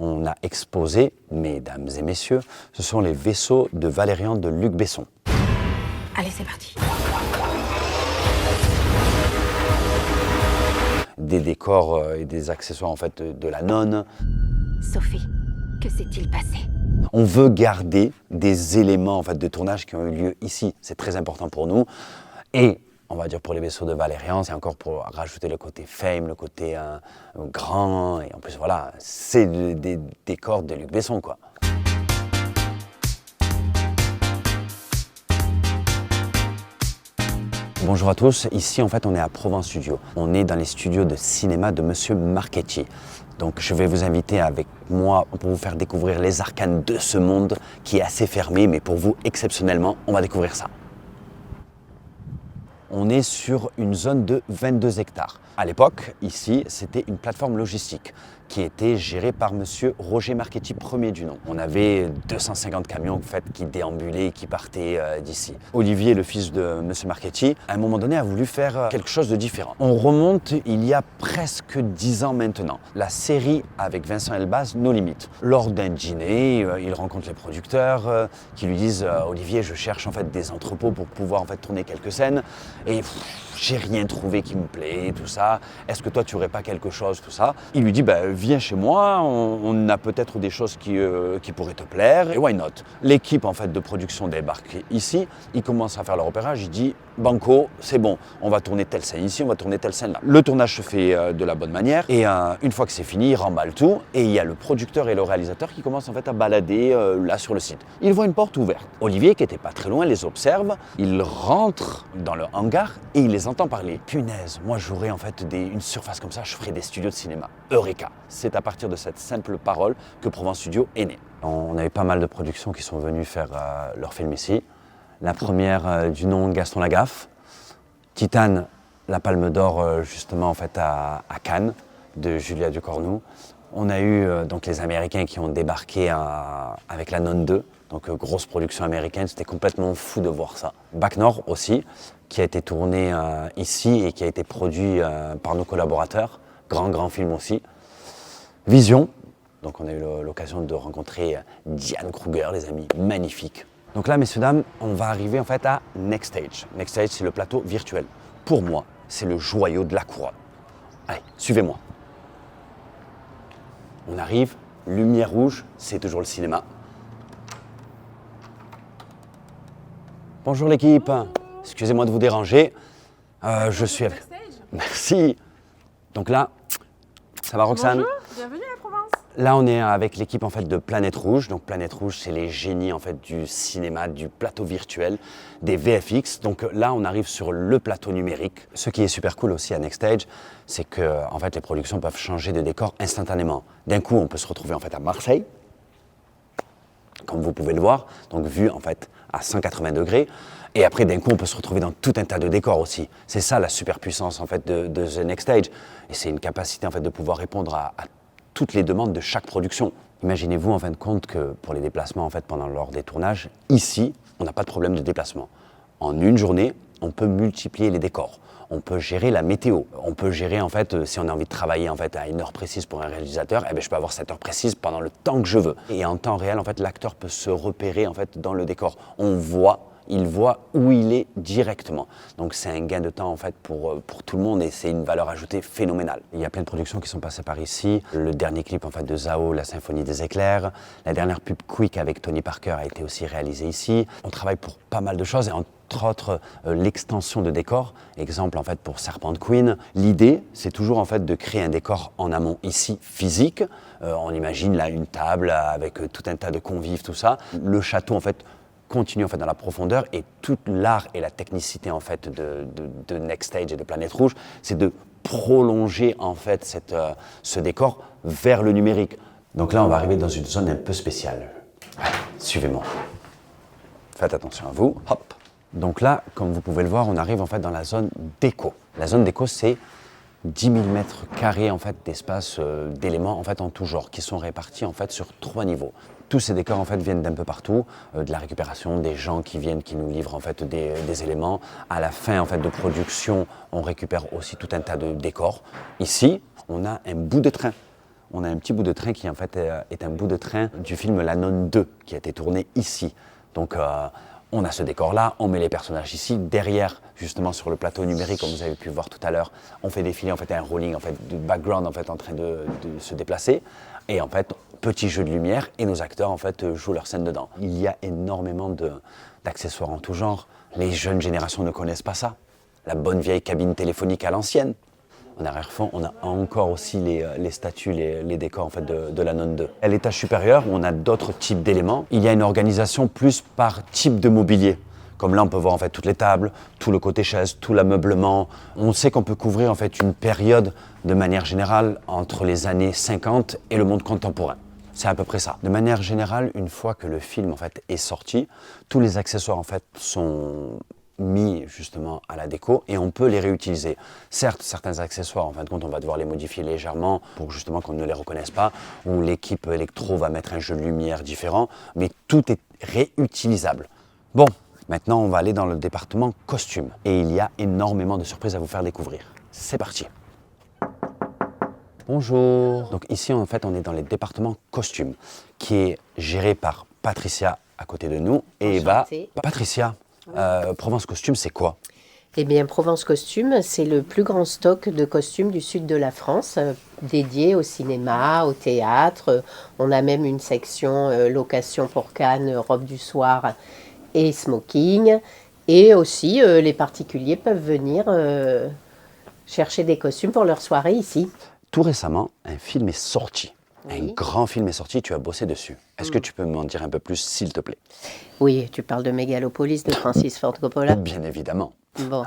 on a exposé, mesdames et messieurs, ce sont les vaisseaux de Valérian de Luc Besson. Allez, c'est parti. Des décors et des accessoires en fait de la nonne. Sophie, que s'est-il passé? On veut garder des éléments en fait de tournage qui ont eu lieu ici. C'est très important pour nous. Et on va dire pour les vaisseaux de Valérian, c'est encore pour rajouter le côté fame, le côté grand. Et en plus voilà, c'est des décors de Luc Besson quoi. Bonjour à tous, ici en fait on est à Provence Studio. On est dans les studios de cinéma de Monsieur Marchetti. Donc je vais vous inviter avec moi pour vous faire découvrir les arcanes de ce monde qui est assez fermé, mais pour vous exceptionnellement, on va découvrir ça. On est sur une zone de 22 hectares. À l'époque, ici, c'était une plateforme logistique qui était gérée par Monsieur Roger Marchetti, premier du nom. On avait 250 camions en fait, qui déambulaient et qui partaient d'ici. Olivier, le fils de Monsieur Marchetti, à un moment donné, a voulu faire quelque chose de différent. On remonte il y a presque 10 ans maintenant. La série avec Vincent Elbaz, Nos Limites. Lors d'un dîner, il rencontre les producteurs qui lui disent Olivier, je cherche en fait des entrepôts pour pouvoir en fait tourner quelques scènes et j'ai rien trouvé qui me plaît, tout ça. Est-ce que toi tu aurais pas quelque chose, tout ça? Il lui dit viens chez moi, on a peut-être des choses qui pourraient te plaire et why not? L'équipe en fait de production débarque ici, ils commencent à faire leur repérage, il dit banco, c'est bon, on va tourner telle scène ici, on va tourner telle scène là. Le tournage se fait de la bonne manière et une fois que c'est fini, il remballe tout et il y a le producteur et le réalisateur qui commencent en fait à balader là sur le site. Ils voient une porte ouverte. Olivier, qui était pas très loin, les observe, il rentre dans le hangar et il les entend parler. Punaise, moi j'aurais en fait une surface comme ça, je ferais des studios de cinéma. Eureka! C'est à partir de cette simple parole que Provence Studio est né. On a eu pas mal de productions qui sont venues faire leur film ici. La première du nom Gaston Lagaffe, Titane, la Palme d'Or justement en fait à Cannes de Julia Ducournau. On a eu donc les Américains qui ont débarqué avec La Nonne 2, donc grosse production américaine, c'était complètement fou de voir ça. Bac Nord aussi, qui a été tourné ici et qui a été produit par nos collaborateurs, grand film aussi. Vision, donc on a eu l'occasion de rencontrer Diane Kruger, les amis, magnifique. Donc là, messieurs, dames, on va arriver en fait à Next Stage. Next Stage, c'est le plateau virtuel. Pour moi, c'est le joyau de la couronne. Allez, suivez-moi. On arrive, lumière rouge, c'est toujours le cinéma. Bonjour l'équipe, excusez-moi de vous déranger. Je suis avec... Merci. Donc là, ça va Roxane? Bonjour, bienvenue à Provence. Là, on est avec l'équipe en fait de Planète Rouge. Donc Planète Rouge, c'est les génies en fait du cinéma, du plateau virtuel, des VFX. Donc là, on arrive sur le plateau numérique. Ce qui est super cool aussi à Next Stage, c'est que en fait les productions peuvent changer de décor instantanément. D'un coup, on peut se retrouver en fait à Marseille, comme vous pouvez le voir. Donc vue en fait à 180 degrés. Et après, d'un coup, on peut se retrouver dans tout un tas de décors aussi. C'est ça la super puissance en fait de The Next Stage. Et c'est une capacité en fait de pouvoir répondre à toutes les demandes de chaque production. Imaginez-vous en fin de compte que pour les déplacements en fait lors des tournages, ici, on n'a pas de problème de déplacement. En une journée, on peut multiplier les décors. On peut gérer la météo. On peut gérer en fait si on a envie de travailler en fait à une heure précise pour un réalisateur, je peux avoir cette heure précise pendant le temps que je veux. Et en temps réel, en fait, l'acteur peut se repérer en fait dans le décor. Il voit où il est directement. Donc c'est un gain de temps en fait pour tout le monde et c'est une valeur ajoutée phénoménale. Il y a plein de productions qui sont passées par ici. Le dernier clip en fait de Zao, La Symphonie des éclairs. La dernière pub Quick avec Tony Parker a été aussi réalisée ici. On travaille pour pas mal de choses et entre autres l'extension de décors. Exemple en fait pour Serpent Queen. L'idée c'est toujours en fait de créer un décor en amont ici physique. On imagine là une table avec tout un tas de convives, tout ça. Le château en fait continue en fait dans la profondeur et tout l'art et la technicité en fait de Next Stage et de Planète Rouge, c'est de prolonger en fait ce décor vers le numérique. Donc là, on va arriver dans une zone un peu spéciale. Allez, suivez-moi. Faites attention à vous. Hop. Donc là, comme vous pouvez le voir, on arrive en fait dans la zone déco. La zone déco, c'est 10 000 mètres carrés en fait d'espace d'éléments en fait en tout genre qui sont répartis en fait sur 3 niveaux. Tous ces décors en fait viennent d'un peu partout, de la récupération, des gens qui viennent, qui nous livrent en fait des éléments. À la fin en fait de production, on récupère aussi tout un tas de décors. Ici, on a un bout de train. on a un petit bout de train qui en fait est un bout de train du film La Nonne 2 qui a été tourné ici. Donc on a ce décor-là, on met les personnages ici. Derrière, justement sur le plateau numérique, comme vous avez pu voir tout à l'heure, on fait défiler en fait un rolling en fait du background en fait en train de se déplacer. Et en fait, petit jeu de lumière et nos acteurs en fait jouent leur scène dedans. Il y a énormément d'accessoires en tout genre. Les jeunes générations ne connaissent pas ça. La bonne vieille cabine téléphonique à l'ancienne. En arrière-fond, on a encore aussi les statues, les décors en fait, de la Nonne 2. À l'étage supérieur, on a d'autres types d'éléments. Il y a une organisation plus par type de mobilier. Comme là, on peut voir en fait toutes les tables, tout le côté chaise, tout l'ameublement. On sait qu'on peut couvrir en fait une période de manière générale entre les années 50 et le monde contemporain. C'est à peu près ça. De manière générale, une fois que le film en fait est sorti, tous les accessoires en fait sont mis justement à la déco et on peut les réutiliser. Certes, certains accessoires, en fin de compte, on va devoir les modifier légèrement pour justement qu'on ne les reconnaisse pas, ou l'équipe électro va mettre un jeu de lumière différent, mais tout est réutilisable. Bon, maintenant on va aller dans le département costume et il y a énormément de surprises à vous faire découvrir. C'est parti. Bonjour. Donc ici en fait on est dans le département costume qui est géré par Patricia à côté de nous et Eva. Patricia, Provence Costume, c'est quoi? Eh bien, Provence Costume, c'est le plus grand stock de costumes du sud de la France, dédié au cinéma, au théâtre. On a même une section location pour Cannes, robe du soir et smoking. Et aussi, les particuliers peuvent venir chercher des costumes pour leur soirée ici. Tout récemment, un film est sorti. Oui. Un grand film est sorti, tu as bossé dessus. Est-ce que tu peux m'en dire un peu plus, s'il te plaît? Oui, tu parles de Mégalopolis de Francis Ford Coppola. Bien évidemment. Bon,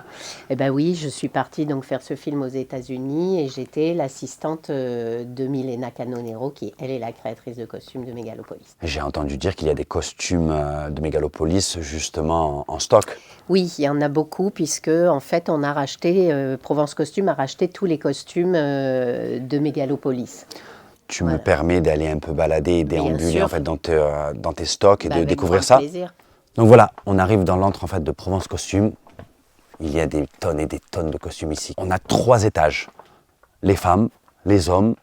eh ben oui, je suis partie donc faire ce film aux États-Unis et j'étais l'assistante de Milena Canonero, qui elle est la créatrice de costumes de Mégalopolis. J'ai entendu dire qu'il y a des costumes de Mégalopolis justement en stock. Oui, il y en a beaucoup puisque en fait on a racheté, Provence Costume a racheté tous les costumes de Mégalopolis. Tu me permets d'aller un peu balader et déambuler sûr. en fait dans tes stocks et de Avec découvrir grand ça. plaisir. Donc voilà, on arrive dans l'antre en fait de Provence Costume. Il y a des tonnes et des tonnes de costumes ici. On a 3 étages. Les femmes, les hommes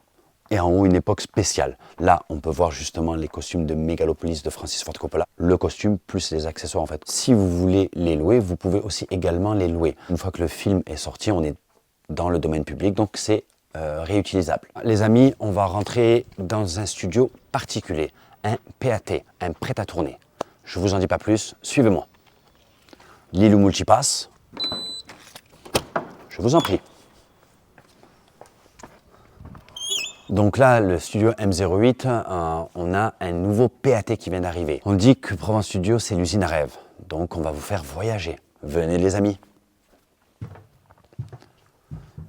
et en haut une époque spéciale. Là, on peut voir justement les costumes de Mégalopolis de Francis Ford Coppola. Le costume plus les accessoires en fait. Si vous voulez les louer, vous pouvez aussi également les louer. Une fois que le film est sorti, on est dans le domaine public, donc c'est réutilisable. Les amis, on va rentrer dans un studio particulier, un PAT, un prêt à tourner. Je vous en dis pas plus, suivez-moi. Lilou Multipass, je vous en prie. Donc là, le studio M08, on a un nouveau PAT qui vient d'arriver. On dit que Provence Studio, c'est l'usine à rêve. Donc on va vous faire voyager. Venez les amis.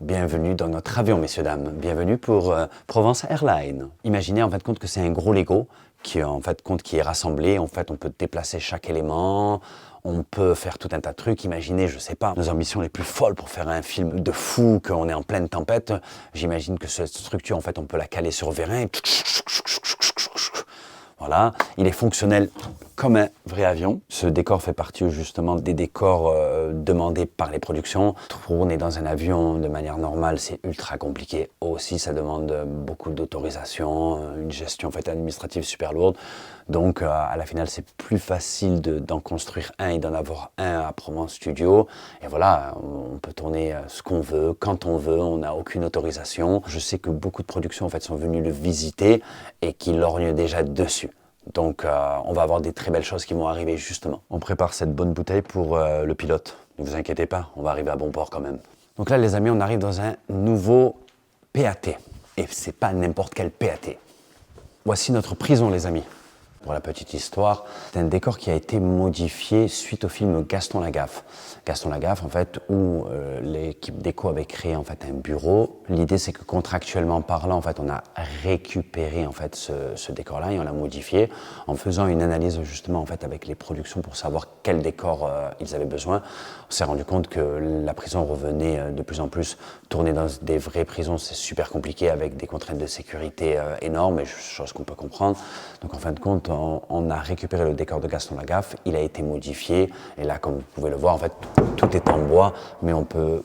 Bienvenue dans notre avion, messieurs, dames. Bienvenue pour Provence Airlines. Imaginez en fait compte que c'est un gros Lego qui est rassemblé. En fait, on peut déplacer chaque élément. On peut faire tout un tas de trucs. Imaginez, je sais pas, nos ambitions les plus folles pour faire un film de fou, qu'on est en pleine tempête. J'imagine que cette structure, en fait, on peut la caler sur vérin. Voilà, il est fonctionnel comme un vrai avion. Ce décor fait partie justement des décors demandés par les productions. Tourner dans un avion de manière normale, c'est ultra compliqué. Aussi, ça demande beaucoup d'autorisation, une gestion en fait, administrative super lourde. Donc, à la finale, c'est plus facile d'en construire un et d'en avoir un à Provence Studio. Et voilà, on peut tourner ce qu'on veut, quand on veut, on n'a aucune autorisation. Je sais que beaucoup de productions en fait, sont venues le visiter et qui lorgnent déjà dessus. Donc, on va avoir des très belles choses qui vont arriver justement. On prépare cette bonne bouteille pour le pilote. Ne vous inquiétez pas, on va arriver à bon port quand même. Donc là, les amis, on arrive dans un nouveau PAT. Et c'est pas n'importe quel PAT. Voici notre prison, les amis. Pour la petite histoire, c'est un décor qui a été modifié suite au film Gaston Lagaffe. Gaston Lagaffe, en fait, où l'équipe déco avait créé en fait un bureau. L'idée, c'est que contractuellement parlant, en fait, on a récupéré en fait ce décor-là et on l'a modifié en faisant une analyse justement en fait avec les productions pour savoir quel décor ils avaient besoin. On s'est rendu compte que la prison revenait de plus en plus. Tourner dans des vraies prisons, c'est super compliqué avec des contraintes de sécurité énormes, et chose qu'on peut comprendre. Donc en fin de compte, on a récupéré le décor de Gaston Lagaffe, il a été modifié, et là, comme vous pouvez le voir, en fait, tout est en bois, mais on peut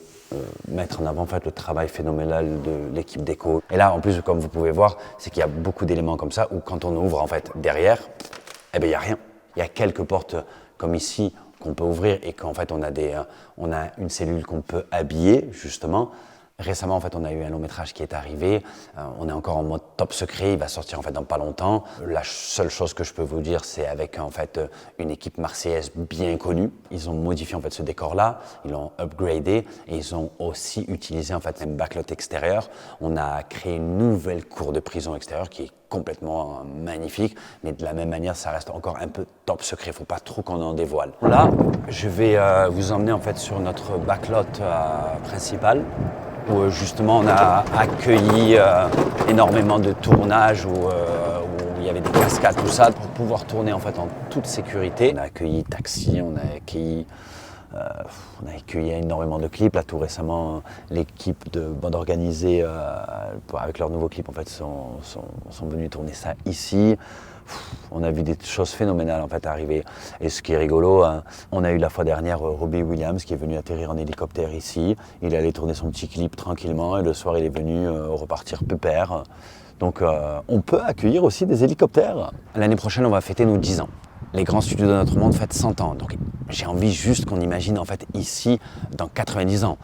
mettre en avant en fait, le travail phénoménal de l'équipe déco. Et là, en plus, comme vous pouvez voir, c'est qu'il y a beaucoup d'éléments comme ça où quand on ouvre en fait derrière, eh bien, il n'y a rien. Il y a quelques portes comme ici qu'on peut ouvrir et qu'en fait on a une cellule qu'on peut habiller justement. Récemment, en fait, on a eu un long métrage qui est arrivé. On est encore en mode top secret. Il va sortir en fait dans pas longtemps. La seule chose que je peux vous dire, c'est avec en fait une équipe marseillaise bien connue. Ils ont modifié en fait ce décor-là. Ils l'ont upgradé et ils ont aussi utilisé en fait un backlot extérieur. On a créé une nouvelle cour de prison extérieure qui est complètement magnifique, mais de la même manière, ça reste encore un peu top secret. Il ne faut pas trop qu'on en dévoile. Là, je vais vous emmener en fait sur notre backlot principal, où justement on a accueilli énormément de tournages où il y avait des cascades, tout ça, pour pouvoir tourner en fait en toute sécurité. On a accueilli Taxi, on a accueilli énormément de clips. Là, tout récemment, l'équipe de bande organisée, avec leur nouveau clip, en fait, sont venus tourner ça ici. On a vu des choses phénoménales en fait arriver. Et ce qui est rigolo, on a eu la fois dernière Robbie Williams qui est venu atterrir en hélicoptère ici. Il allait tourner son petit clip tranquillement et le soir il est venu repartir pépère. Donc on peut accueillir aussi des hélicoptères. L'année prochaine, on va fêter nos 10 ans. Les grands studios de notre monde fêtent 100 ans. Donc j'ai envie juste qu'on imagine en fait ici dans 90 ans.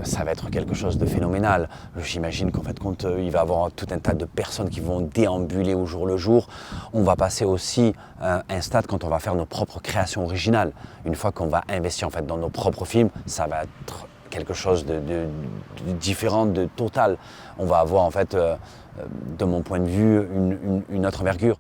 Ça va être quelque chose de phénoménal. J'imagine qu'en fait il va y avoir tout un tas de personnes qui vont déambuler au jour le jour. On va passer aussi un stade quand on va faire nos propres créations originales. Une fois qu'on va investir en fait dans nos propres films, ça va être quelque chose de différent, de total. On va avoir en fait, de mon point de vue, une autre envergure.